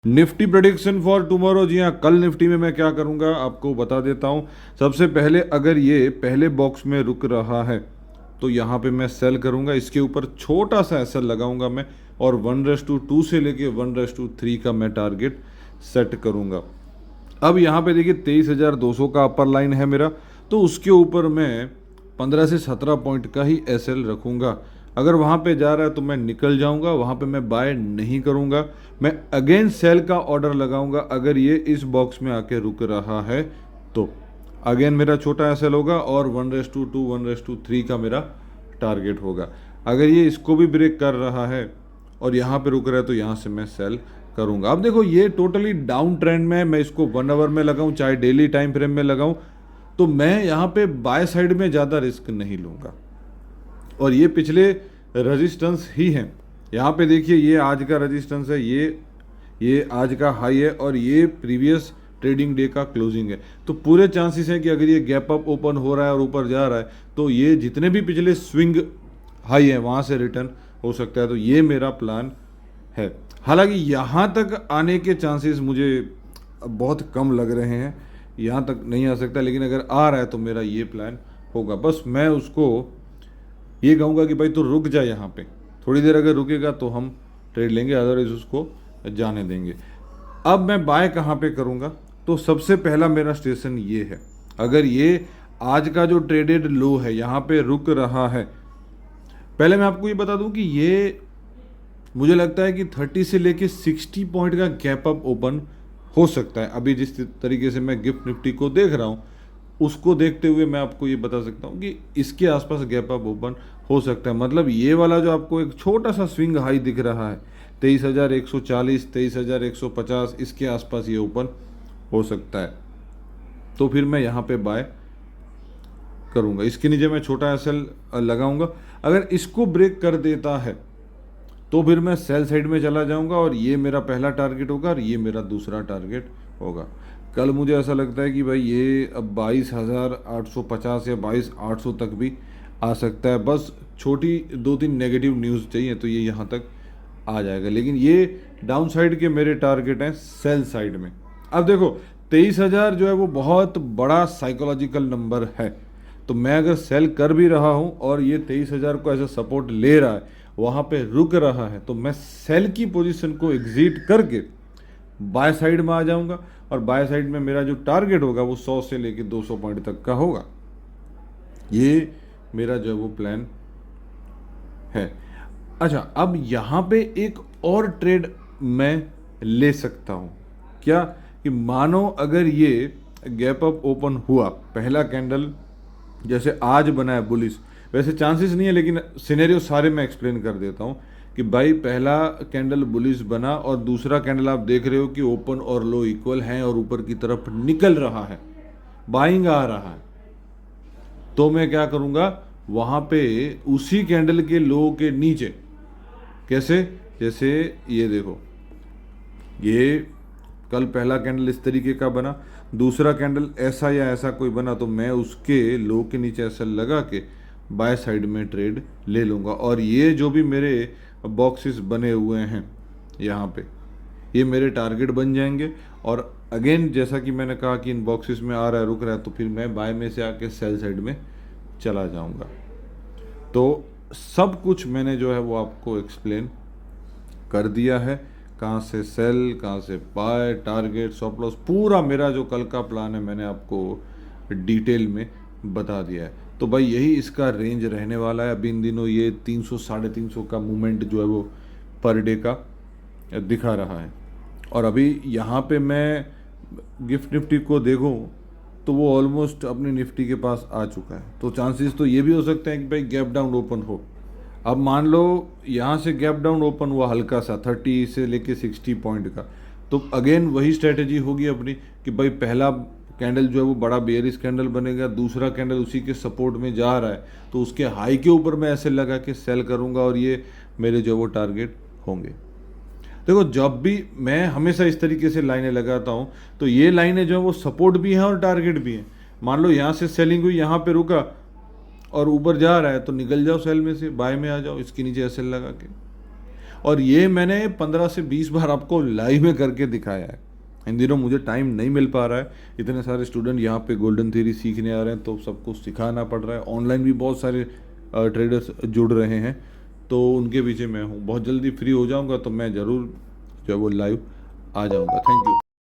Nifty prediction for tomorrow. जी हाँ, कल निफ्टी में मैं क्या करूंगा आपको बता देता हूं। सबसे पहले अगर ये पहले बॉक्स में रुक रहा है तो यहाँ पे मैं सेल करूंगा, इसके ऊपर छोटा सा एसएल लगाऊंगा मैं, और 1:2 से लेके 1:3 का मैं टारगेट सेट करूंगा। अब यहाँ पे देखिए 23,200 का अपर लाइन है मेरा, तो उसके ऊपर मैं 15 से 17 पॉइंट का ही एसएल रखूँगा। अगर वहाँ पे जा रहा है तो मैं निकल जाऊँगा, वहाँ पे मैं बाय नहीं करूँगा। मैं अगेन सेल का ऑर्डर लगाऊँगा अगर ये इस बॉक्स में आके रुक रहा है तो। अगेन मेरा छोटा एसएल होगा और 1:2 1:3 का मेरा टारगेट होगा। अगर ये इसको भी ब्रेक कर रहा है और यहाँ पे रुक रहा है तो यहाँ से मैं सेल करूंगा। अब देखो ये टोटली डाउन ट्रेंड में है, मैं इसको 1 आवर में लगाऊं चाहे डेली टाइम फ्रेम में लगाऊं, तो मैं यहाँ पे बाय साइड में ज़्यादा रिस्क नहीं लूँगा। और ये पिछले रेजिस्टेंस ही हैं। यहाँ पे देखिए ये आज का रेजिस्टेंस है, ये आज का हाई है और ये प्रीवियस ट्रेडिंग डे का क्लोजिंग है। तो पूरे चांसेस हैं कि अगर ये गैप अप ओपन हो रहा है और ऊपर जा रहा है तो ये जितने भी पिछले स्विंग हाई है वहाँ से रिटर्न हो सकता है। तो ये मेरा प्लान है। हालांकि यहाँ तक आने के चांसेस मुझे बहुत कम लग रहे हैं, यहाँ तक नहीं आ सकता, लेकिन अगर आ रहा है तो मेरा ये प्लान होगा। बस मैं उसको ये कहूँगा कि भाई तो रुक जा, यहाँ पे थोड़ी देर अगर रुकेगा तो हम ट्रेड लेंगे, अदरवाइज उसको जाने देंगे। अब मैं बाय कहाँ पे करूँगा, तो सबसे पहला मेरा स्टेशन ये है। अगर ये आज का जो ट्रेडेड लो है यहाँ पे रुक रहा है, पहले मैं आपको ये बता दूं कि ये मुझे लगता है कि 30 से लेके 60 पॉइंट का गैप अप ओपन हो सकता है। अभी जिस तरीके से मैं गिफ्ट निफ्टी को देख रहा हूँ उसको देखते हुए मैं आपको ये बता सकता हूँ कि इसके आसपास गैप अप ओपन हो सकता है। मतलब ये वाला जो आपको एक छोटा सा स्विंग हाई दिख रहा है 23,140 23,150, इसके आसपास ये ओपन हो सकता है। तो फिर मैं यहाँ पे बाय करूँगा, इसके नीचे मैं छोटा एसएल लगाऊंगा। अगर इसको ब्रेक कर देता है तो फिर मैं सेल साइड में चला जाऊंगा और ये मेरा पहला टारगेट होगा और ये मेरा दूसरा टारगेट होगा। कल मुझे ऐसा लगता है कि भाई ये अब 22,850 या 22,800 तक भी आ सकता है। बस छोटी 2-3 नेगेटिव न्यूज़ चाहिए तो ये यहाँ तक आ जाएगा। लेकिन ये डाउन साइड के मेरे टारगेट हैं सेल साइड में। अब देखो 23,000 जो है वो बहुत बड़ा साइकोलॉजिकल नंबर है, तो मैं अगर सेल कर भी रहा हूँ और ये 23,000 को ऐसा सपोर्ट ले रहा है, वहाँ पे रुक रहा है, तो मैं सेल की पोजीशन को एग्जिट करके बाय साइड में आ जाऊँगा। और बाय साइड में मेरा जो टारगेट होगा वो 100 से लेके 200 पॉइंट तक का होगा। ये मेरा जो वो प्लान है। अच्छा, अब यहाँ पे एक और ट्रेड मैं ले सकता हूँ क्या, कि मानो अगर ये गैप अप ओपन हुआ, पहला कैंडल जैसे आज बना है बुलिश, वैसे चांसेस नहीं है लेकिन सिनेरियो सारे मैं एक्सप्लेन कर देता हूँ कि भाई पहला कैंडल बुलिश बना और दूसरा कैंडल आप देख रहे हो कि ओपन और लो इक्वल हैं और ऊपर की तरफ निकल रहा है, बाइंग आ रहा है, तो मैं क्या करूँगा वहाँ पे उसी कैंडल के लो के नीचे, कैसे, जैसे ये देखो ये कल पहला कैंडल इस तरीके का बना, दूसरा कैंडल ऐसा या ऐसा कोई बना, तो मैं उसके लो के नीचे ऐसा लगा के बाय साइड में ट्रेड ले लूँगा। और ये जो भी मेरे बॉक्सेस बने हुए हैं यहाँ पे, ये मेरे टारगेट बन जाएंगे। और अगेन जैसा कि मैंने कहा कि इन बॉक्सेस में आ रहा है रुक रहा है, तो फिर मैं बाय में से आके सेल साइड में चला जाऊँगा। तो सब कुछ मैंने जो है वो आपको एक्सप्लेन कर दिया है, कहाँ से सेल, कहाँ से बाय, टारगेट, स्टॉप लॉस, पूरा मेरा जो कल का प्लान है मैंने आपको डिटेल में बता दिया है। तो भाई यही इसका रेंज रहने वाला है। अभी इन दिनों ये 300 350 का मूवमेंट जो है वो पर डे का दिखा रहा है। और अभी यहाँ पे मैं गिफ्ट निफ्टी को देखूँ तो वो ऑलमोस्ट अपनी निफ्टी के पास आ चुका है। तो चांसेस तो ये भी हो सकते हैं कि भाई गैप डाउन ओपन हो। अब मान लो यहाँ से गैप डाउन ओपन हुआ हल्का सा 30 से लेके 60 पॉइंट का, तो अगेन वही स्ट्रेटेजी होगी अपनी कि भाई पहला कैंडल जो है वो बड़ा बेयरिश कैंडल बनेगा, दूसरा कैंडल उसी के सपोर्ट में जा रहा है तो उसके हाई के ऊपर मैं ऐसे लगा के सेल करूँगा और ये मेरे जो वो टारगेट होंगे। देखो जब भी मैं हमेशा इस तरीके से लाइनें लगाता हूँ तो ये लाइनें जो है वो सपोर्ट भी हैं और टारगेट भी हैं। मान लो यहाँ से सेलिंग हुई, यहाँ पे रुका और ऊपर जा रहा है तो निकल जाओ सेल में से, बाय में आ जाओ इसके नीचे एसएल लगा के। और ये मैंने 15 से 20 बार आपको लाइव में करके दिखाया है। इन दिनों मुझे टाइम नहीं मिल पा रहा है, इतने सारे स्टूडेंट यहाँ पे गोल्डन थ्योरी सीखने आ रहे हैं तो सबको सिखाना पड़ रहा है। ऑनलाइन भी बहुत सारे ट्रेडर्स जुड़ रहे हैं, तो उनके पीछे मैं हूँ। बहुत जल्दी फ्री हो जाऊँगा तो मैं ज़रूर जो है वो लाइव आ जाऊँगा। Thank you.